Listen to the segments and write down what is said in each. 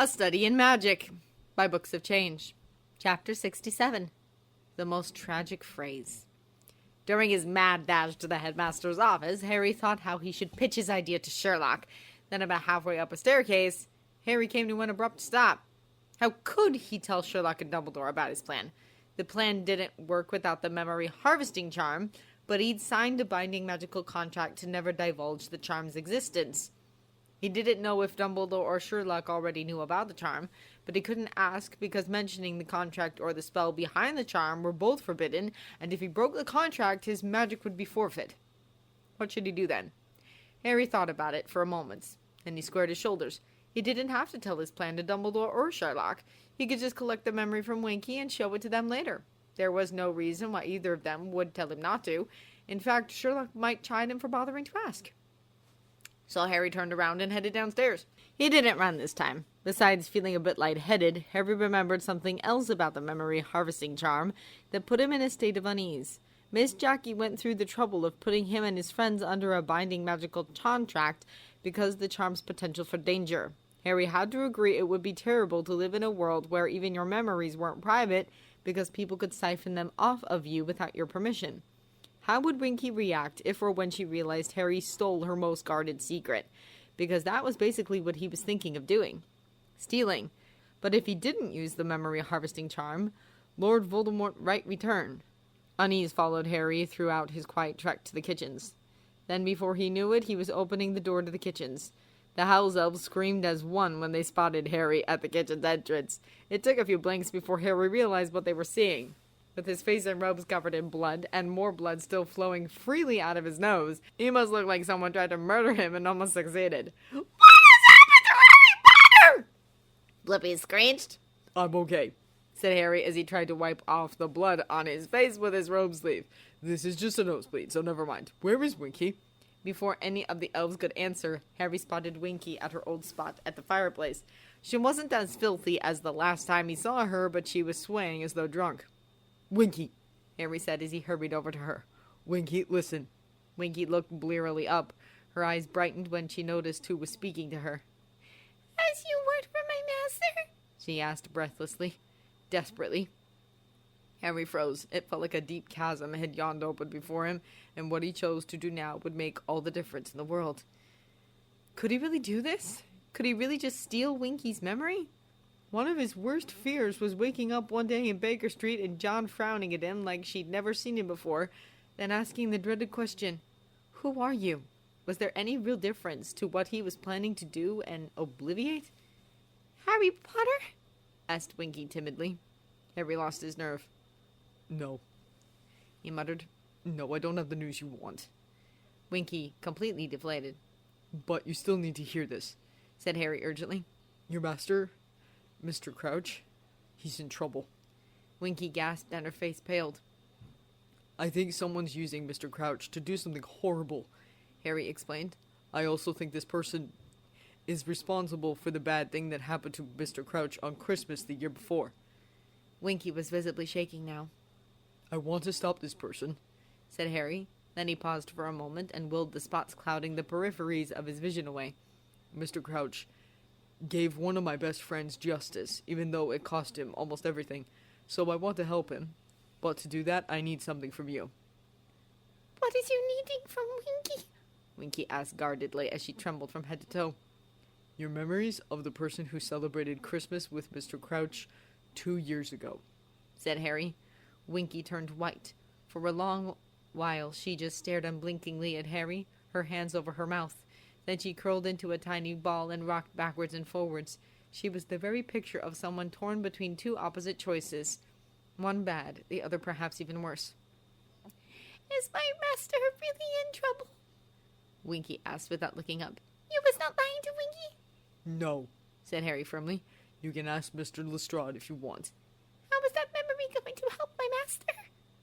A Study in Magic by Books of Change. Chapter 67. The Most Tragic Phrase. During his mad dash to the headmaster's office, Harry thought how he should pitch his idea to Sherlock. Then about halfway up a staircase, Harry came to an abrupt stop. How could he tell Sherlock and Dumbledore about his plan? The plan didn't work without the memory harvesting charm, but he'd signed a binding magical contract to never divulge the charm's existence. He didn't know if Dumbledore or Sherlock already knew about the charm, but he couldn't ask because mentioning the contract or the spell behind the charm were both forbidden, and if he broke the contract, his magic would be forfeit. What should he do then? Harry thought about it for a moment, then he squared his shoulders. He didn't have to tell his plan to Dumbledore or Sherlock. He could just collect the memory from Winky and show it to them later. There was no reason why either of them would tell him not to. In fact, Sherlock might chide him for bothering to ask. So Harry turned around and headed downstairs. He didn't run this time. Besides feeling a bit lightheaded, Harry remembered something else about the memory harvesting charm that put him in a state of unease. Miss Jackie went through the trouble of putting him and his friends under a binding magical contract because of the charm's potential for danger. Harry had to agree it would be terrible to live in a world where even your memories weren't private because people could siphon them off of you without your permission. How would Winky react if or when she realized Harry stole her most guarded secret? Because that was basically what he was thinking of doing. Stealing. But if he didn't use the memory harvesting charm, Lord Voldemort might return. Unease followed Harry throughout his quiet trek to the kitchens. Then before he knew it, he was opening the door to the kitchens. The house elves screamed as one when they spotted Harry at the kitchen's entrance. It took a few blinks before Harry realized what they were seeing. With his face and robes covered in blood, and more blood still flowing freely out of his nose, he must look like someone tried to murder him and almost succeeded. What has happened to Harry Potter? Blippi screeched. I'm okay, said Harry as he tried to wipe off the blood on his face with his robe sleeve. This is just a nosebleed, so never mind. Where is Winky? Before any of the elves could answer, Harry spotted Winky at her old spot at the fireplace. She wasn't as filthy as the last time he saw her, but she was swaying as though drunk. Winky, Harry said as he hurried over to her. Winky, listen. Winky looked blearily up. Her eyes brightened when she noticed who was speaking to her. Has you word for my master? She asked breathlessly, desperately. Harry froze. It felt like a deep chasm had yawned open before him, and what he chose to do now would make all the difference in the world. Could he really do this? Could he really just steal Winky's memory? One of his worst fears was waking up one day in Baker Street and John frowning at him like she'd never seen him before, then asking the dreaded question, "Who are you?" Was there any real difference to what he was planning to do and obliviate? Harry Potter? asked Winky timidly. Harry lost his nerve. No, he muttered. No, I don't have the news you want. Winky, completely deflated. But you still need to hear this, said Harry urgently. Your master, Mr. Crouch, he's in trouble. Winky gasped and her face paled. I think someone's using Mr. Crouch to do something horrible, Harry explained. I also think this person is responsible for the bad thing that happened to Mr. Crouch on Christmas the year before. Winky was visibly shaking now. I want to stop this person, said Harry. Then he paused for a moment and willed the spots clouding the peripheries of his vision away. Mr. Crouch gave one of my best friends justice, even though it cost him almost everything. So I want to help him. But to do that, I need something from you. What is you needing from Winky? Winky asked guardedly as she trembled from head to toe. Your memories of the person who celebrated Christmas with Mr. Crouch 2 years ago, said Harry. Winky turned white. For a long while she just stared unblinkingly at Harry, her hands over her mouth. Then she curled into a tiny ball and rocked backwards and forwards. She was the very picture of someone torn between two opposite choices. One bad, the other perhaps even worse. Is my master really in trouble? Winky asked without looking up. You was not lying to Winky? No, said Harry firmly. You can ask Mr. Lestrade if you want. How is that memory going to help my master?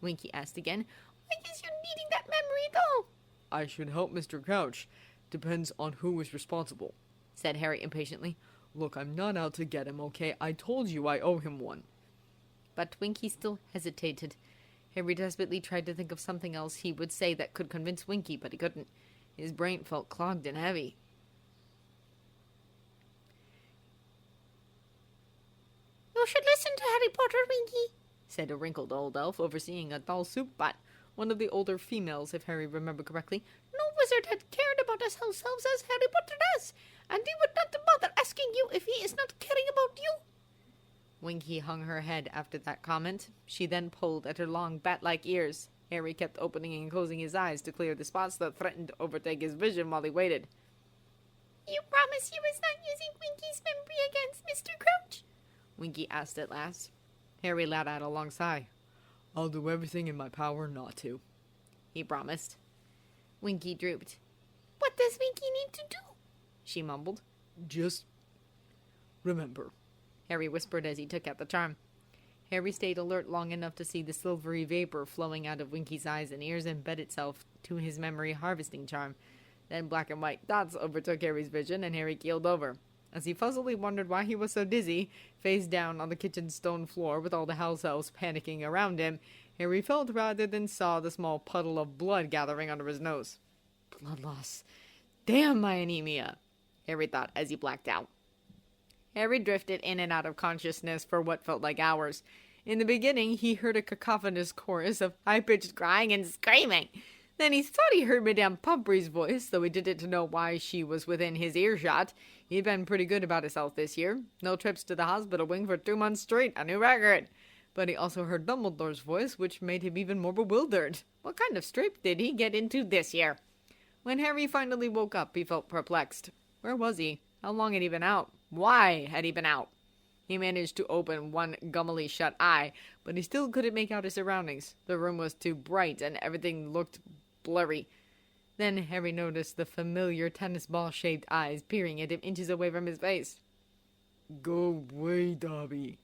Winky asked again. Why is you needing that memory though? I should help Mr. Crouch. Depends on who is responsible, said Harry impatiently. Look, I'm not out to get him, okay? I told you I owe him one. But Winky still hesitated. Harry desperately tried to think of something else he would say that could convince Winky, but he couldn't. His brain felt clogged and heavy. You should listen to Harry Potter, Winky, said a wrinkled old elf overseeing a tall soup pot, one of the older females, if Harry remembered correctly. No wizard had cared about us ourselves as Harry Potter does, and he would not bother asking you if he is not caring about you. Winky hung her head after that comment. She then pulled at her long bat-like ears. Harry kept opening and closing his eyes to clear the spots that threatened to overtake his vision while he waited. You promise you is not using Winky's memory against Mr. Crouch? Winky asked at last. Harry let out a long sigh. I'll do everything in my power not to, he promised. Winky drooped. What does Winky need to do? She mumbled. Just remember, Harry whispered as he took out the charm. Harry stayed alert long enough to see the silvery vapor flowing out of Winky's eyes and ears embed itself to his memory harvesting charm. Then black and white dots overtook Harry's vision, and Harry keeled over. As he fuzzily wondered why he was so dizzy, face down on the kitchen stone floor with all the house elves panicking around him, Harry felt rather than saw the small puddle of blood gathering under his nose. Blood loss. Damn my anemia, Harry thought as he blacked out. Harry drifted in and out of consciousness for what felt like hours. In the beginning, he heard a cacophonous chorus of high-pitched crying and screaming. Then he thought he heard Madame Pomfrey's voice, though he didn't know why she was within his earshot. He'd been pretty good about his health this year. No trips to the hospital wing for 2 months straight, a new record. But he also heard Dumbledore's voice, which made him even more bewildered. What kind of scrape did he get into this year? When Harry finally woke up, he felt perplexed. Where was he? How long had he been out? Why had he been out? He managed to open one gummily shut eye, but he still couldn't make out his surroundings. The room was too bright, and everything looked blurry. Then Harry noticed the familiar tennis ball-shaped eyes peering at him inches away from his face. Go away, Dobby,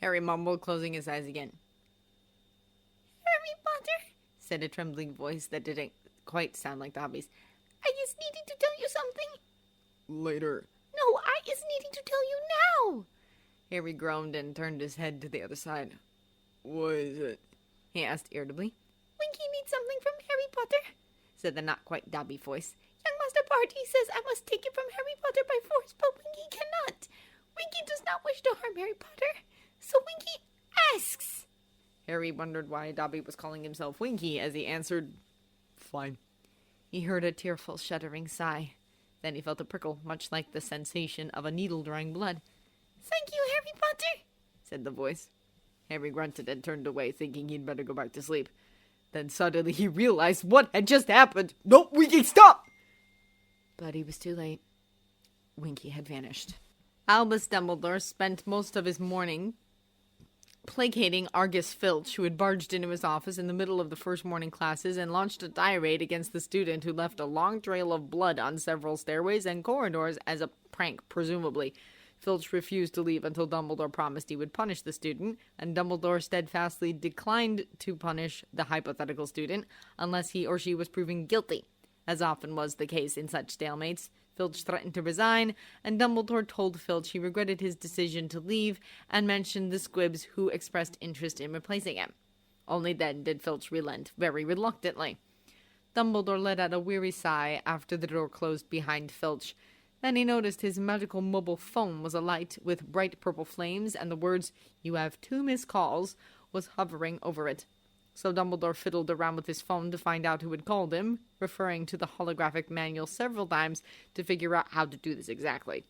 Harry mumbled, closing his eyes again. Harry Potter, said a trembling voice that didn't quite sound like Dobby's. I is needing to tell you something. Later. No, I is needing to tell you now. Harry groaned and turned his head to the other side. What is it? He asked irritably. Winky needs something from Harry Potter, said the not-quite-Dobby voice. Young Master Barty says I must take it from Harry Potter by force, but Winky cannot. Winky does not wish to harm Harry Potter, so Winky asks. Harry wondered why Dobby was calling himself Winky as he answered, Fine. He heard a tearful, shuddering sigh. Then he felt a prickle, much like the sensation of a needle drawing blood. Thank you, Harry Potter, said the voice. Harry grunted and turned away, thinking he'd better go back to sleep. Then suddenly he realized what had just happened. No, Winky, stop! But he was too late. Winky had vanished. Albus Dumbledore spent most of his morning placating Argus Filch, who had barged into his office in the middle of the first morning classes and launched a tirade against the student who left a long trail of blood on several stairways and corridors as a prank, presumably. Filch refused to leave until Dumbledore promised he would punish the student, and Dumbledore steadfastly declined to punish the hypothetical student unless he or she was proven guilty. As often was the case in such stalemates, Filch threatened to resign, and Dumbledore told Filch he regretted his decision to leave and mentioned the squibs who expressed interest in replacing him. Only then did Filch relent, very reluctantly. Dumbledore let out a weary sigh after the door closed behind Filch. Then he noticed his magical mobile phone was alight with bright purple flames, and the words, "You have 2 missed calls," was hovering over it. So Dumbledore fiddled around with his phone to find out who had called him, referring to the holographic manual several times to figure out how to do this exactly.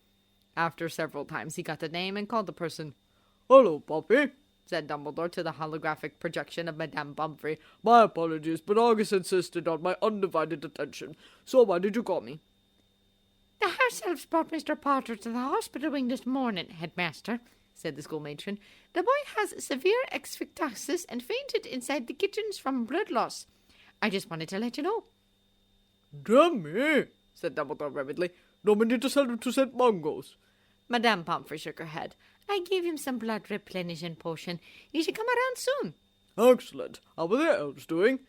After several times, he got the name and called the person. Hello, Poppy, said Dumbledore to the holographic projection of Madame Pomfrey. My apologies, but Argus insisted on my undivided attention. So why did you call me? The house elves brought Mr. Potter to the hospital wing this morning, headmaster, said the school matron. The boy has severe asphyxiasis and fainted inside the kitchens from blood loss. I just wanted to let you know. Damn me, said Dumbledore rapidly. No, we need to send him to St. Mungo's. Madame Pomfrey shook her head. I gave him some blood replenishing potion. He should come around soon. Excellent. How were the elves doing?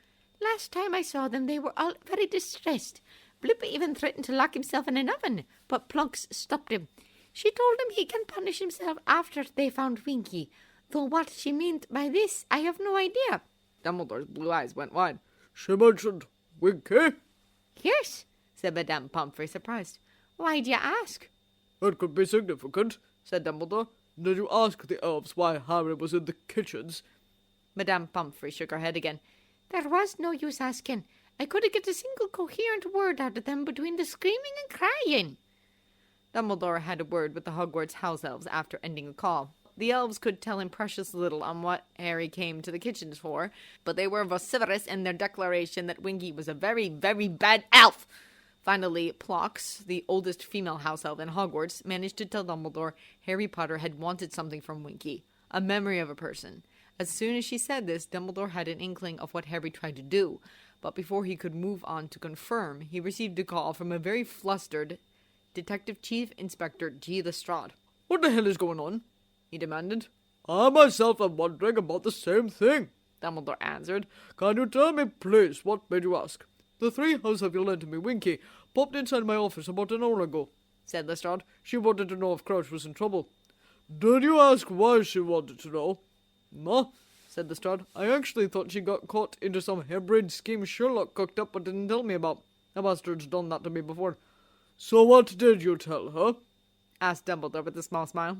Last time I saw them, they were all very distressed. Blippi even threatened to lock himself in an oven, but Plunks stopped him. She told him he can punish himself after they found Winky, though what she meant by this, I have no idea. Dumbledore's blue eyes went wide. She mentioned Winky? Yes, said Madame Pomfrey, surprised. Why do you ask? It could be significant, said Dumbledore. Did you ask the elves why Harry was in the kitchens? Madame Pomfrey shook her head again. There was no use asking. I couldn't get a single coherent word out of them between the screaming and crying. Dumbledore had a word with the Hogwarts house elves after ending the call. The elves could tell him precious little on what Harry came to the kitchens for, but they were vociferous in their declaration that Winky was a very, very bad elf. Finally, Plox, the oldest female house elf in Hogwarts, managed to tell Dumbledore Harry Potter had wanted something from Winky, a memory of a person. As soon as she said this, Dumbledore had an inkling of what Harry tried to do, but before he could move on to confirm, he received a call from a very flustered Detective Chief Inspector G. Lestrade. What the hell is going on? He demanded. I myself am wondering about the same thing, Dumbledore answered. Can you tell me, please, what made you ask? The three house elves you lent to me, Winky, popped inside my office about an hour ago, said Lestrade. She wanted to know if Crouch was in trouble. Did you ask why she wanted to know? No, said Lestrade. I actually thought she got caught into some harebrained scheme Sherlock cooked up but didn't tell me about. The bastard's done that to me before. So what did you tell her? Asked Dumbledore with a small smile.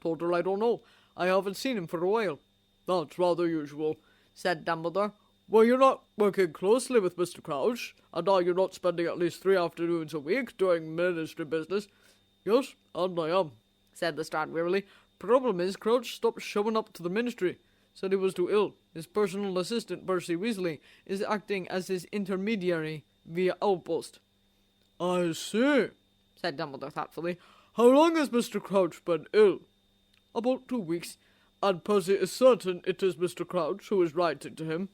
Told her I don't know. I haven't seen him for a while. That's rather usual, said Dumbledore. Well, you're not working closely with Mr. Crouch, and are you not spending at least 3 afternoons a week doing ministry business? Yes, and I am, said Lestrade wearily. Problem is, Crouch stopped showing up to the ministry. Said he was too ill. His personal assistant, Percy Weasley, is acting as his intermediary via outpost. I see, said Dumbledore thoughtfully. How long has Mr. Crouch been ill? About 2 weeks, and Percy is certain it is Mr. Crouch who is writing to him.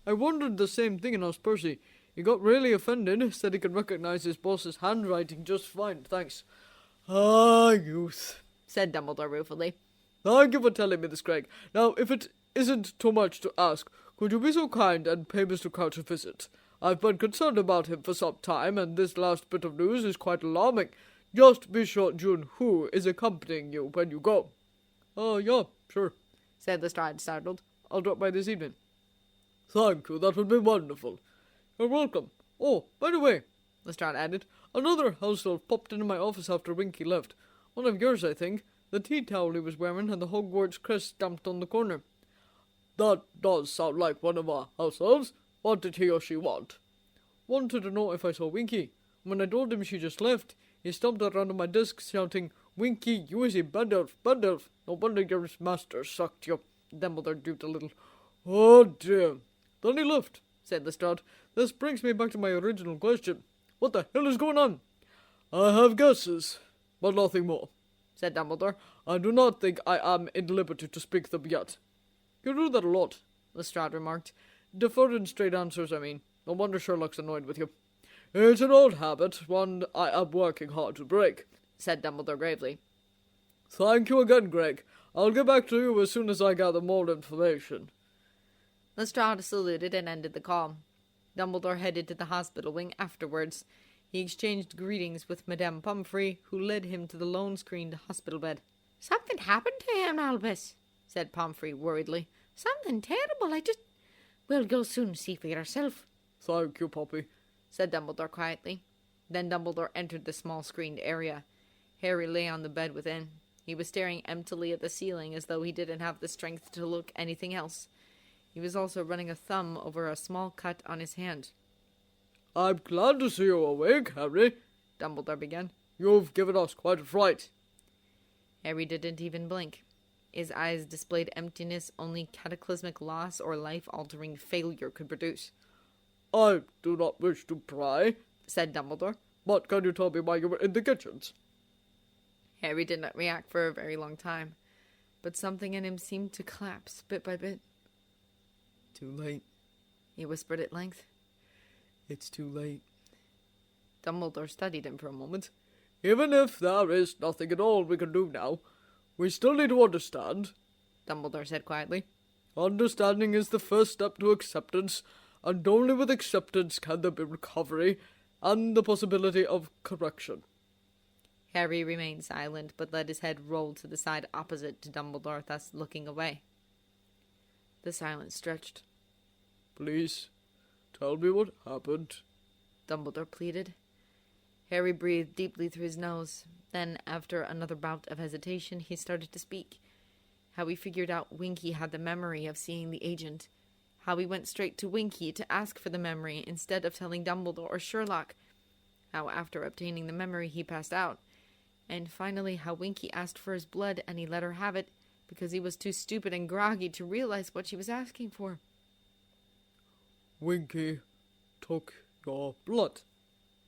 I wondered the same thing and asked Percy. He got really offended, said he could recognize his boss's handwriting just fine, thanks. Ah, youth, said Dumbledore ruefully. Thank you for telling me this, Craig. Now, if it isn't too much to ask, could you be so kind and pay Mr. Crouch a visit? I've been concerned about him for some time, and this last bit of news is quite alarming. Just be sure June Who is accompanying you when you go. Oh, yeah, sure, said Lestrade, startled. I'll drop by this evening. Thank you, that would be wonderful. You're welcome. Oh, by the way, Lestrade added, another house elf popped into my office after Winky left. One of yours, I think. The tea towel he was wearing had the Hogwarts crest stamped on the corner. That does sound like one of our house elves. What did he or she want? Wanted to know if I saw Winky. When I told him she just left, he stomped around on my desk shouting, Winky, you is a bad elf, bad elf. No wonder your master sucked you. Dumbledore drooped a little. Oh dear. Then he left, said Lestrade. This brings me back to my original question. What the hell is going on? I have guesses, but nothing more, said Dumbledore. I do not think I am in liberty to speak them yet. You do that a lot, Lestrade remarked. Deferring straight answers, I mean. No wonder Sherlock's annoyed with you. It's an old habit, one I am working hard to break, said Dumbledore gravely. Thank you again, Greg. I'll get back to you as soon as I gather more information. Lestrade saluted and ended the call. Dumbledore headed to the hospital wing afterwards. He exchanged greetings with Madame Pomfrey, who led him to the lone-screened hospital bed. Something happened to him, Albus, said Pomfrey worriedly. Something terrible. We'll go soon and see for yourself. Thank you, Poppy, said Dumbledore quietly. Then Dumbledore entered the small screened area. Harry lay on the bed within. He was staring emptily at the ceiling as though he didn't have the strength to look anything else. He was also running a thumb over a small cut on his hand. I'm glad to see you awake, Harry, Dumbledore began. You've given us quite a fright. Harry didn't even blink. His eyes displayed emptiness only cataclysmic loss or life-altering failure could produce. I do not wish to pry, said Dumbledore. But can you tell me why you were in the kitchens? Harry did not react for a very long time, but something in him seemed to collapse bit by bit. Too late, he whispered at length. It's too late. Dumbledore studied him for a moment. Even if there is nothing at all we can do now, we still need to understand, Dumbledore said quietly. Understanding is the first step to acceptance, and only with acceptance can there be recovery and the possibility of correction. Harry remained silent, but let his head roll to the side opposite to Dumbledore, thus looking away. The silence stretched. Please, tell me what happened, Dumbledore pleaded. Harry breathed deeply through his nose. Then, after another bout of hesitation, he started to speak. How he figured out Winky had the memory of seeing the agent. How he went straight to Winky to ask for the memory instead of telling Dumbledore or Sherlock. How after obtaining the memory he passed out. And finally how Winky asked for his blood and he let her have it because he was too stupid and groggy to realize what she was asking for. Winky took your blood,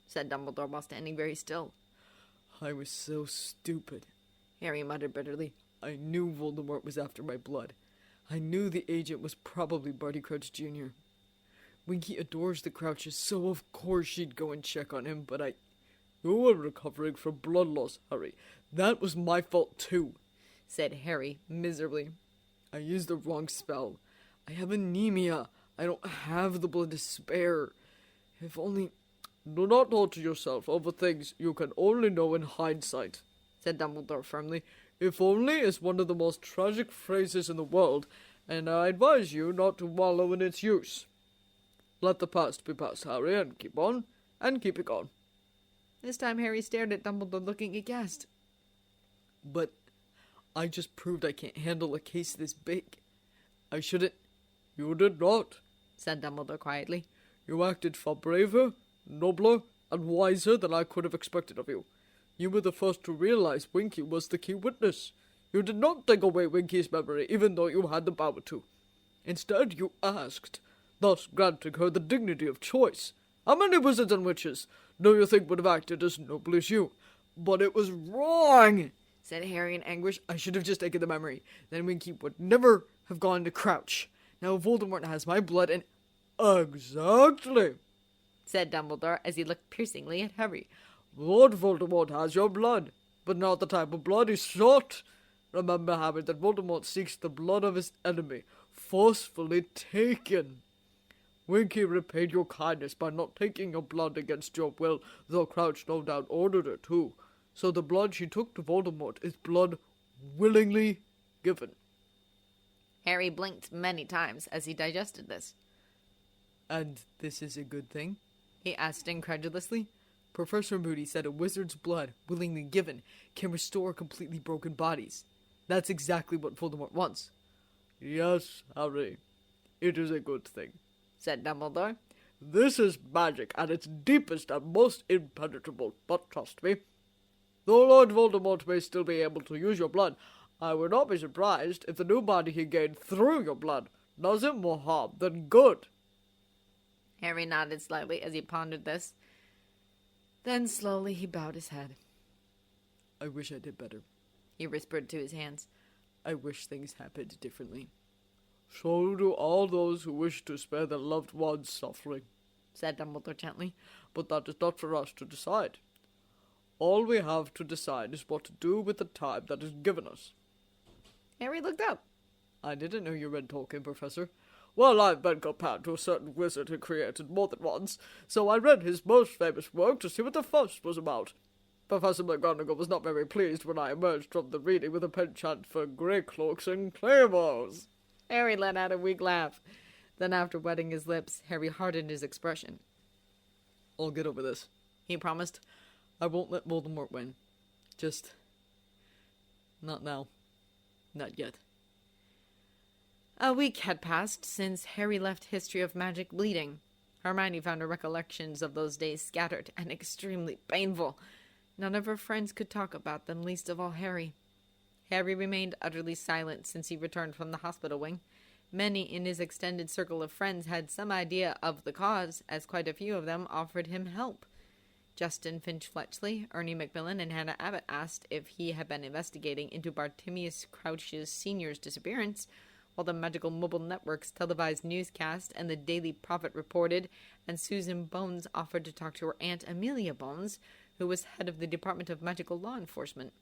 said Dumbledore while standing very still. I was so stupid, Harry muttered bitterly. I knew Voldemort was after my blood. I knew the agent was probably Barty Crouch Jr. Winky adores the Crouches, so of course she'd go and check on him, but You were recovering from blood loss, Harry. That was my fault too, said Harry miserably. I used the wrong spell. I have anemia. I don't have the blood to spare. If only... Do not torture yourself over things you can only know in hindsight, said Dumbledore firmly. If only is one of the most tragic phrases in the world, and I advise you not to wallow in its use. Let the past be past, Harry, and keep on, and keep it on. This time Harry stared at Dumbledore looking aghast. But I just proved I can't handle a case this big. I shouldn't... You did not, said Dumbledore quietly. You acted far braver, nobler, and wiser than I could have expected of you. You were the first to realize Winky was the key witness. You did not take away Winky's memory, even though you had the power to. Instead, you asked, thus granting her the dignity of choice. How many wizards and witches do you think would have acted as nobly as you? But it was wrong, said Harry in anguish. I should have just taken the memory. Then Winky would never have gone to Crouch. Now Voldemort has my blood and... Exactly, said Dumbledore as he looked piercingly at Harry. Lord Voldemort has your blood, but not the type of blood he sought. Remember, Harry, that Voldemort seeks the blood of his enemy, forcefully taken. Winky repaid your kindness by not taking your blood against your will, though Crouch no doubt ordered her to. So the blood she took to Voldemort is blood willingly given. Harry blinked many times as he digested this. And this is a good thing? He asked incredulously. Professor Moody said a wizard's blood, willingly given, can restore completely broken bodies. That's exactly what Voldemort wants. Yes, Harry, it is a good thing, said Dumbledore. This is magic at its deepest and most impenetrable, but trust me, though Lord Voldemort may still be able to use your blood, I would not be surprised if the new body he gained through your blood does him more harm than good. Harry nodded slightly as he pondered this. Then slowly he bowed his head. I wish I did better, he whispered to his hands. I wish things happened differently. So do all those who wish to spare their loved ones suffering, said Dumbledore gently. But that is not for us to decide. All we have to decide is what to do with the time that is given us. Harry looked up. I didn't know you read Tolkien, Professor. Well, I've been compared to a certain wizard who created more than once, so I read his most famous work to see what the fuss was about. Professor McGonagall was not very pleased when I emerged from the reading with a penchant for grey cloaks and claymores. Harry let out a weak laugh. Then after wetting his lips, Harry hardened his expression. I'll get over this, he promised. I won't let Voldemort win. Just... not now. Not yet. A week had passed since Harry left History of Magic bleeding. Hermione found her recollections of those days scattered and extremely painful. None of her friends could talk about them, least of all Harry. Harry remained utterly silent since he returned from the hospital wing. Many in his extended circle of friends had some idea of the cause, as quite a few of them offered him help. Justin Finch-Fletchley, Ernie Macmillan, and Hannah Abbott asked if he had been investigating into Bartimius Crouch's Sr.'s disappearance, while the Magical Mobile Network's televised newscast and the Daily Prophet reported, and Susan Bones offered to talk to her Aunt Amelia Bones, who was head of the Department of Magical Law Enforcement.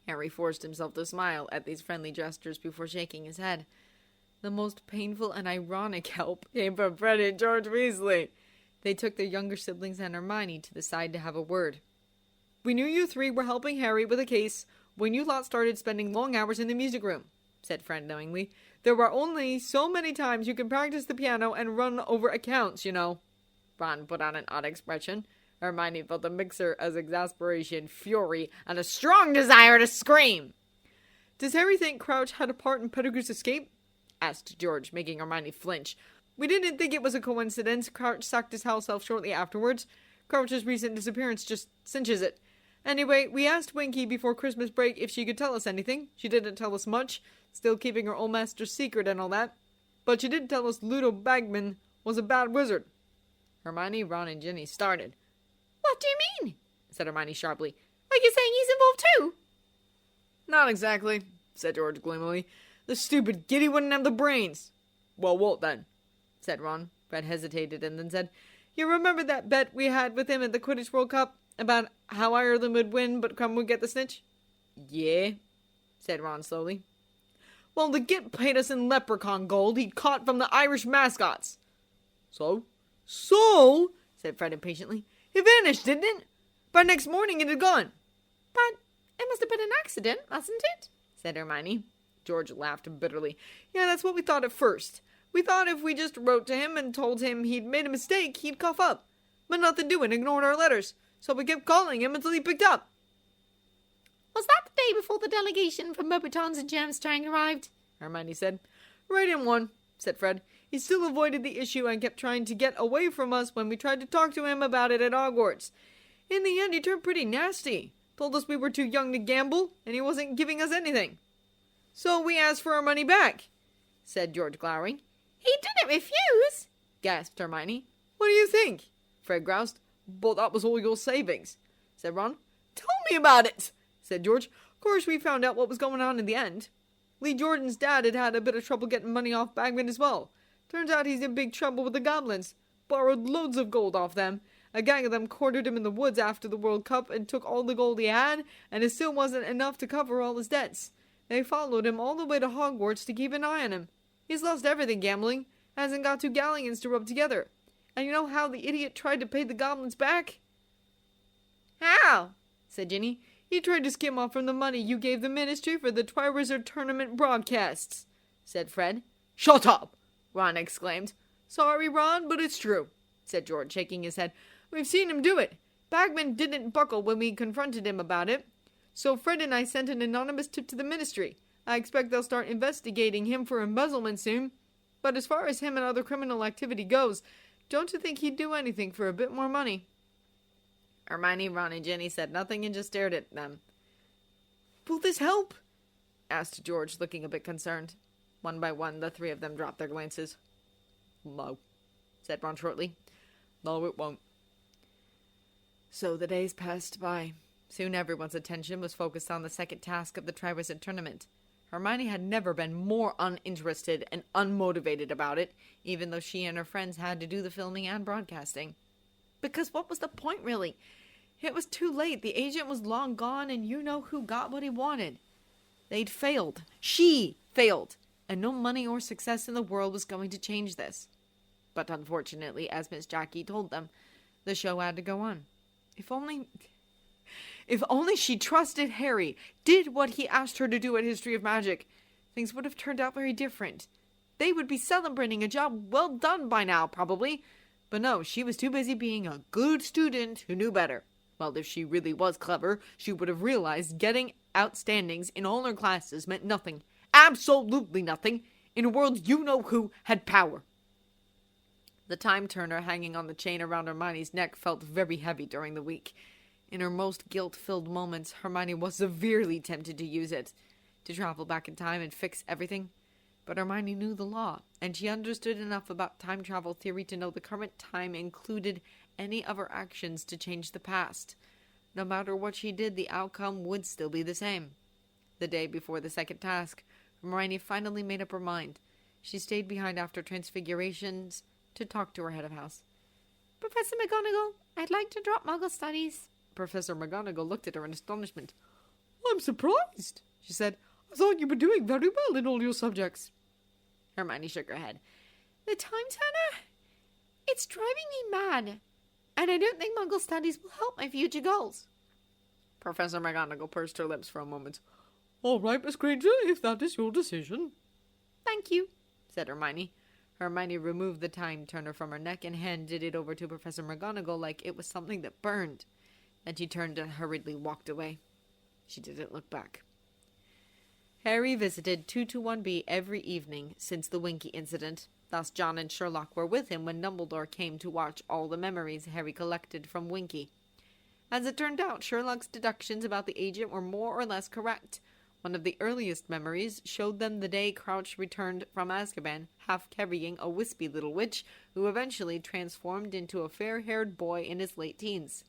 Harry forced himself to smile at these friendly gestures before shaking his head. The most painful and ironic help came from Fred and George Weasley. They took their younger siblings and Hermione to the side to have a word. "We knew you three were helping Harry with a case when you lot started spending long hours in the music room," said Fred knowingly. "There were only so many times you can practice the piano and run over accounts, you know." Ron put on an odd expression. Hermione felt a mixture of exasperation, fury, and a strong desire to scream. Does Harry think Crouch had a part in Pettigrew's escape? Asked George, making Hermione flinch. We didn't think it was a coincidence. Crouch sacked his house elf shortly afterwards. Crouch's recent disappearance just cinches it. Anyway, we asked Winky before Christmas break if she could tell us anything. She didn't tell us much, still keeping her old master's secret and all that. But she did tell us Ludo Bagman was a bad wizard. Hermione, Ron, and Ginny started. What do you mean? Said Hermione sharply. Are you saying he's involved too? Not exactly, said George gloomily. The stupid giddy wouldn't have the brains. Well, what then? Said Ron. Fred hesitated and then said, You remember that bet we had with him at the Quidditch World Cup about how Ireland would win but Crumb would get the snitch? Yeah, said Ron slowly. Well, the Git paid us in leprechaun gold he'd caught from the Irish mascots. So, said Fred impatiently. It vanished, didn't it? By next morning it had gone. But it must have been an accident, mustn't it? Said Hermione. George laughed bitterly. Yeah, that's what we thought at first. We thought if we just wrote to him and told him he'd made a mistake, he'd cough up. But nothing doing, ignored our letters. So we kept calling him until he picked up. Was that the day before the delegation from Beauxbatons and Gemstring arrived? Hermione said. Right in one, said Fred. He still avoided the issue and kept trying to get away from us when we tried to talk to him about it at Hogwarts. In the end, he turned pretty nasty. Told us we were too young to gamble, and he wasn't giving us anything. So we asked for our money back, said George, glowering. He didn't refuse, gasped Hermione. What do you think? Fred groused. But that was all your savings, said Ron. Tell me about it, said George. Of course, we found out what was going on in the end. Lee Jordan's dad had had a bit of trouble getting money off Bagman as well. Turns out he's in big trouble with the goblins. Borrowed loads of gold off them. A gang of them cornered him in the woods after the World Cup and took all the gold he had, and it still wasn't enough to cover all his debts. They followed him all the way to Hogwarts to keep an eye on him. He's lost everything gambling. Hasn't got 2 galleons to rub together. And you know how the idiot tried to pay the goblins back? How? Said Ginny. He tried to skim off from the money you gave the ministry for the Triwizard Tournament broadcasts, said Fred. Shut up! Ron exclaimed. Sorry, Ron, but it's true, said George, shaking his head. We've seen him do it. Bagman didn't buckle when we confronted him about it. So Fred and I sent an anonymous tip to the ministry. I expect they'll start investigating him for embezzlement soon. But as far as him and other criminal activity goes, don't you think he'd do anything for a bit more money? Hermione, Ron, and Ginny said nothing and just stared at them. Will this help? Asked George, looking a bit concerned. One by one, the 3 of them dropped their glances. No, said Ron shortly. No, it won't. So the days passed by. Soon everyone's attention was focused on the second task of the Triwizard Tournament. Hermione had never been more uninterested and unmotivated about it, even though she and her friends had to do the filming and broadcasting. Because what was the point, really? It was too late. The agent was long gone, and you know who got what he wanted. They'd failed. She failed. And no money or success in the world was going to change this. But unfortunately, as Miss Jackie told them, the show had to go on. If only she trusted Harry, did what he asked her to do at History of Magic, things would have turned out very different. They would be celebrating a job well done by now, probably. But no, she was too busy being a good student who knew better. Well, if she really was clever, she would have realized getting outstandings in all her classes meant nothing, absolutely nothing, in a world you-know-who had power. The time turner hanging on the chain around Hermione's neck felt very heavy during the week. In her most guilt-filled moments, Hermione was severely tempted to use it, to travel back in time and fix everything. But Hermione knew the law, and she understood enough about time travel theory to know the current time included any of her actions to change the past. No matter what she did, the outcome would still be the same. The day before the second task, Hermione finally made up her mind. She stayed behind after Transfigurations to talk to her head of house. Professor McGonagall, I'd like to drop Muggle studies. Professor McGonagall looked at her in astonishment. I'm surprised, she said. I thought you were doing very well in all your subjects. Hermione shook her head. The time turner? It's driving me mad. And I don't think Muggle studies will help my future goals. Professor McGonagall pursed her lips for a moment. All right, Miss Granger, if that is your decision. Thank you, said Hermione. Hermione removed the time-turner from her neck and handed it over to Professor McGonagall like it was something that burned. Then she turned and hurriedly walked away. She didn't look back. Harry visited 221B every evening since the Winky incident. Thus John and Sherlock were with him when Dumbledore came to watch all the memories Harry collected from Winky. As it turned out, Sherlock's deductions about the agent were more or less correct. One of the earliest memories showed them the day Crouch returned from Azkaban, half carrying a wispy little witch who eventually transformed into a fair-haired boy in his late teens.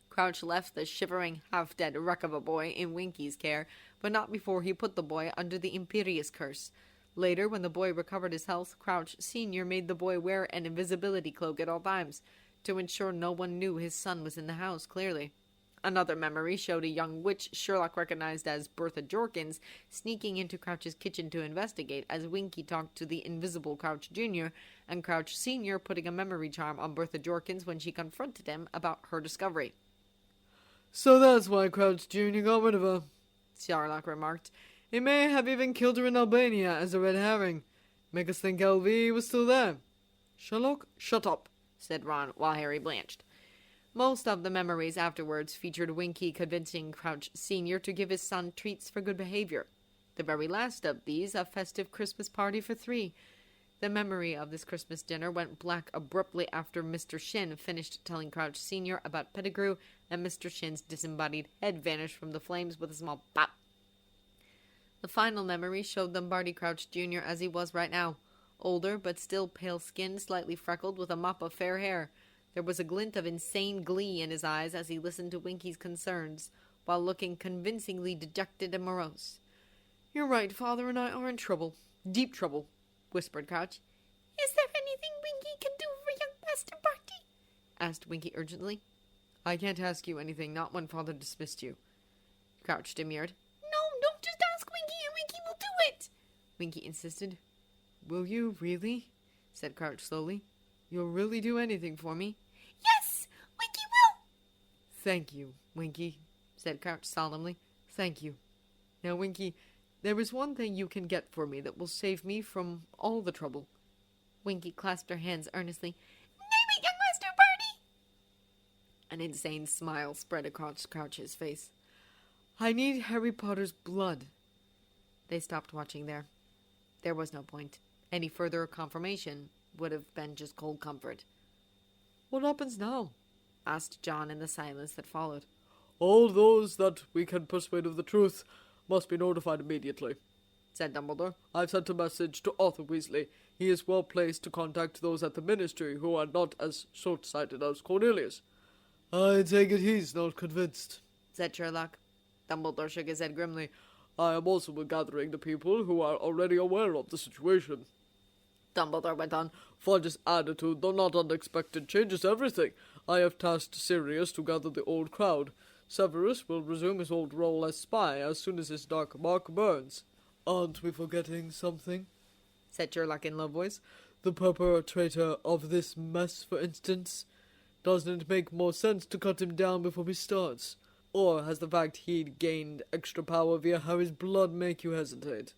Crouch left the shivering, half-dead wreck of a boy in Winky's care, but not before he put the boy under the Imperious Curse. Later, when the boy recovered his health, Crouch Sr. made the boy wear an invisibility cloak at all times, to ensure no one knew his son was in the house, clearly. Another memory showed a young witch Sherlock recognized as Bertha Jorkins sneaking into Crouch's kitchen to investigate as Winky talked to the invisible Crouch Jr., and Crouch Sr. putting a memory charm on Bertha Jorkins when she confronted him about her discovery. So that's why Crouch Jr. got rid of her, Sherlock remarked. He may have even killed her in Albania as a red herring. Make us think LV was still there. Sherlock, shut up, said Ron, while Harry blanched. Most of the memories afterwards featured Winky convincing Crouch Sr. to give his son treats for good behavior. The very last of these, a festive Christmas party for 3. The memory of this Christmas dinner went black abruptly after Mr. Shin finished telling Crouch Sr. about Pettigrew, and Mr. Shin's disembodied head vanished from the flames with a small pop. The final memory showed them Barty Crouch Jr. as he was right now. Older, but still pale-skinned, slightly freckled, with a mop of fair hair. There was a glint of insane glee in his eyes as he listened to Winky's concerns, while looking convincingly dejected and morose. "You're right, Father and I are in trouble. Deep trouble," whispered Crouch. "Is there anything Winky can do for young Master Barty?" asked Winky urgently. "I can't ask you anything, not when Father dismissed you." Crouch demurred. "No, don't just ask Winky and Winky will do it," Winky insisted. "Will you really?" said Crouch slowly. "You'll really do anything for me?" "Yes, Winky will." "Thank you, Winky," said Crouch solemnly. "Thank you. Now, Winky, there is one thing you can get for me that will save me from all the trouble." Winky clasped her hands earnestly. "Name it, young Master Barty." An insane smile spread across Crouch's face. "I need Harry Potter's blood." They stopped watching there. There was no point. Any further confirmation would have been just cold comfort. "What happens now?" asked John in the silence that followed. "All those that we can persuade of the truth must be notified immediately," said Dumbledore. "I've sent a message to Arthur Weasley. He is well placed to contact those at the Ministry who are not as short-sighted as Cornelius." "I take it he's not convinced," said Sherlock. Dumbledore shook his head grimly. "I am also gathering the people who are already aware of the situation." Dumbledore went on. "For this attitude, though not unexpected, changes everything. I have tasked Sirius to gather the old crowd. Severus will resume his old role as spy as soon as his dark mark burns." "Aren't we forgetting something?" said Sherlock in low voice. "The perpetrator of this mess, for instance. Doesn't it make more sense to cut him down before he starts? Or has the fact he'd gained extra power via Harry's blood make you hesitate?"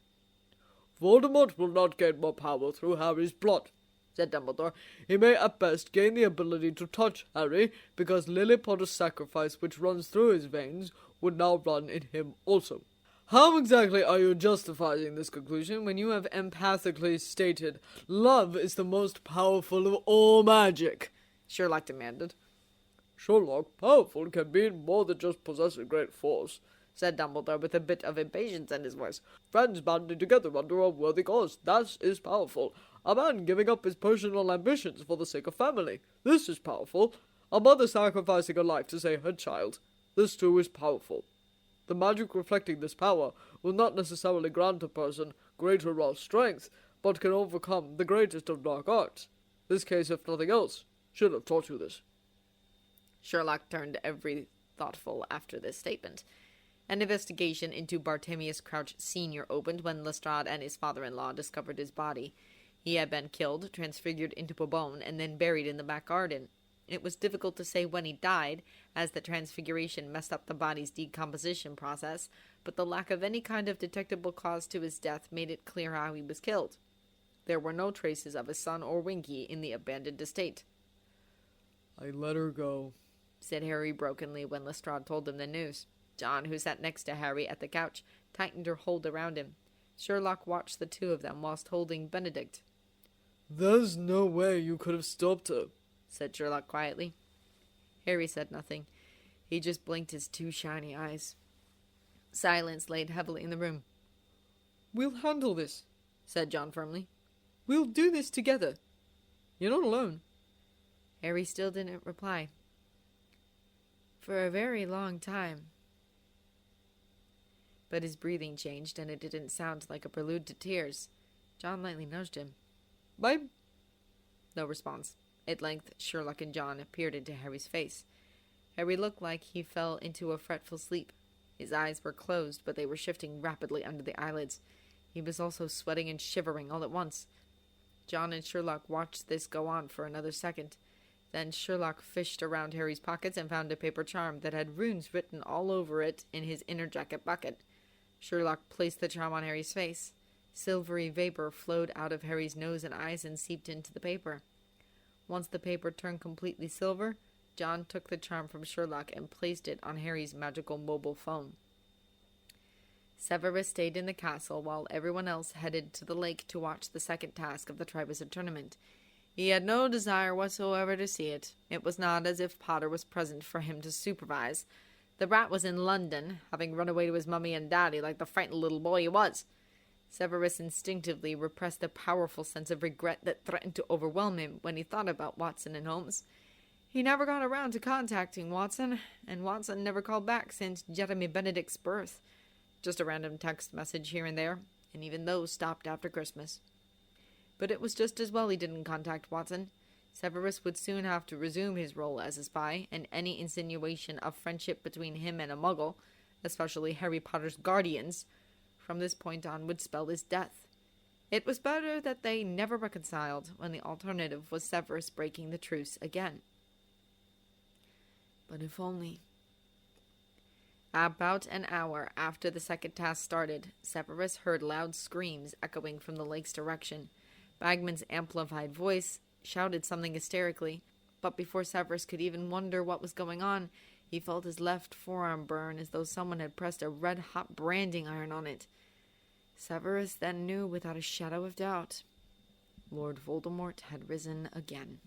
"Voldemort will not gain more power through Harry's blood," said Dumbledore. "He may at best gain the ability to touch Harry, because Lily Potter's sacrifice, which runs through his veins, would now run in him also." "How exactly are you justifying this conclusion when you have empathically stated love is the most powerful of all magic?" Sherlock demanded. "Sherlock, powerful can mean more than just possessing great force," said Dumbledore with a bit of impatience in his voice. "Friends banding together under a worthy cause, that is powerful. A man giving up his personal ambitions for the sake of family, this is powerful. A mother sacrificing her life to save her child, this too is powerful. The magic reflecting this power will not necessarily grant a person greater raw strength, but can overcome the greatest of dark arts. This case, if nothing else, should have taught you this." Sherlock turned every thoughtful after this statement. An investigation into Bartemius Crouch Sr. opened when Lestrade and his father-in-law discovered his body. He had been killed, transfigured into a bone, and then buried in the back garden. It was difficult to say when he died, as the transfiguration messed up the body's decomposition process, but the lack of any kind of detectable cause to his death made it clear how he was killed. There were no traces of his son or Winky in the abandoned estate. I let her go, said Harry brokenly when Lestrade told him the news. John, who sat next to Harry at the couch, tightened her hold around him. Sherlock watched the two of them whilst holding Benedict. There's no way you could have stopped her, said Sherlock quietly. Harry said nothing. He just blinked his two shiny eyes. Silence laid heavily in the room. We'll handle this, said John firmly. We'll do this together. You're not alone. Harry still didn't reply. For a very long time. But his breathing changed, and it didn't sound like a prelude to tears. John lightly nudged him. Babe? No response. At length, Sherlock and John peered into Harry's face. Harry looked like he fell into a fretful sleep. His eyes were closed, but they were shifting rapidly under the eyelids. He was also sweating and shivering all at once. John and Sherlock watched this go on for another second. Then Sherlock fished around Harry's pockets and found a paper charm that had runes written all over it in his inner jacket pocket. Sherlock placed the charm on Harry's face. Silvery vapor flowed out of Harry's nose and eyes and seeped into the paper. Once the paper turned completely silver, John took the charm from Sherlock and placed it on Harry's magical mobile phone. Severus stayed in the castle while everyone else headed to the lake to watch the second task of the Triwizard Tournament. He had no desire whatsoever to see it. It was not as if Potter was present for him to supervise. The brat was in London, having run away to his mummy and daddy like the frightened little boy he was. Severus instinctively repressed a powerful sense of regret that threatened to overwhelm him when he thought about Watson and Holmes. He never got around to contacting Watson, and Watson never called back since Jeremy Benedict's birth. Just a random text message here and there, and even those stopped after Christmas. But it was just as well he didn't contact Watson. Severus would soon have to resume his role as a spy, and any insinuation of friendship between him and a Muggle, especially Harry Potter's guardians, from this point on would spell his death. It was better that they never reconciled when the alternative was Severus breaking the truce again. But if only... About an hour after the second task started, Severus heard loud screams echoing from the lake's direction. Bagman's amplified voice shouted something hysterically, but before Severus could even wonder what was going on, he felt his left forearm burn as though someone had pressed a red-hot branding iron on it. Severus then knew without a shadow of doubt. Lord Voldemort had risen again.